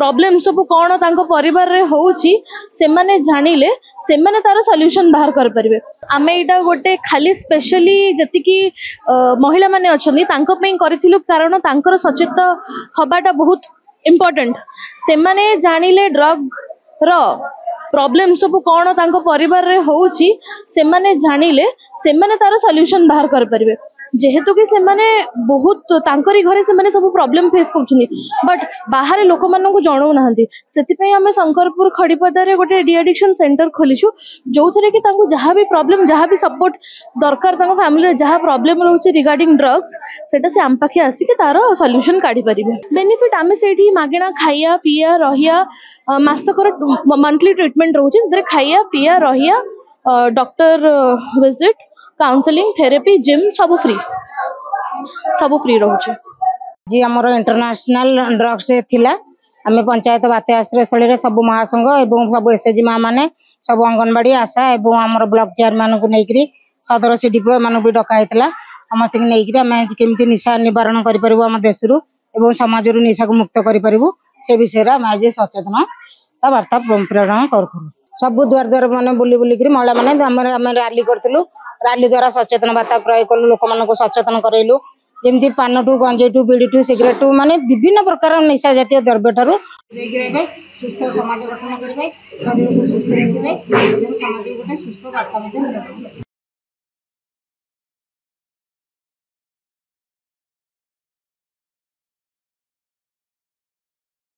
Problem सब कौन तांको परिवार रे होउची से माने जानिले से माने तार सॉल्यूशन बाहर कर परिबे। आमे इटा गोटे खाली स्पेशली जति की महिला माने अछनी तांको पई करिथिलु कारण तांकर सचेत हबाटा बहुत इम्पोर्टेंट। से माने जानिले ड्रग रो प्रॉब्लम सब कौन तांको परिवार रे होउची से माने जानिले से माने तार सॉल्यूशन बाहर कर परिबे। जेहेतु कि से माने बहुत तांकरी घरे से माने सब प्रॉब्लम फेस करछुनी बट बाहर लोक मानन को जणाउ नाहंती। सेति पई हमें शंकरपुर खड़ीपदा रे गोटे डी एडिक्शन सेंटर खोलिछु जो थरे कि तांको जहां भी प्रॉब्लम जहां भी सपोर्ट दरकार तांको फैमिली रे जहां प्रॉब्लम रहउची रिगार्डिंग ड्रग्स सेटा से आम पाखे आसी कि तार सॉल्यूशन काढी परिबे। बेनिफिट आमे सेठी मागेना खाइया पिया रहिया मासकर मंथली ट्रीटमेंट रहउची जे खाइया पिया रहिया doctor visit counselling therapy gym सब फ्री रहउची। जी हमर इंटरनेशनल ड्रग्स डे थिला आमे पंचायत बाते आश्रय स्थली रे सब महासंघ एवं सब एसएजी मा माने सब अंगनवाड़ी आशा एवं हमर ब्लॉक चेयरमैन को नेकरी सदर सीडीपी मानु भी डका हेतला समस्त के नेकरी आमे केमती निशा निवारण करि परबो हम देश रु एवं समाज रु निशा को मुक्त करि परबो से विषय रे आमे आज सचेतन ता वार्ता प्रेरण करथु। सब द्वार द्वार माने बुली बुली करी महिला माने आमे रैली करथलु रैली द्वारा सचेतन वार्ता प्रयोग कलु लोक मान को सचेतन करैलु जेमती paan to ganja to bidi to cigarette to माने विभिन्न प्रकार निशा जातीय द्रव्य ठारू सुस्थ समाज गठन करेंगे शरीर को सुस्थ रखिए समाज को सुस्थ वार्ता।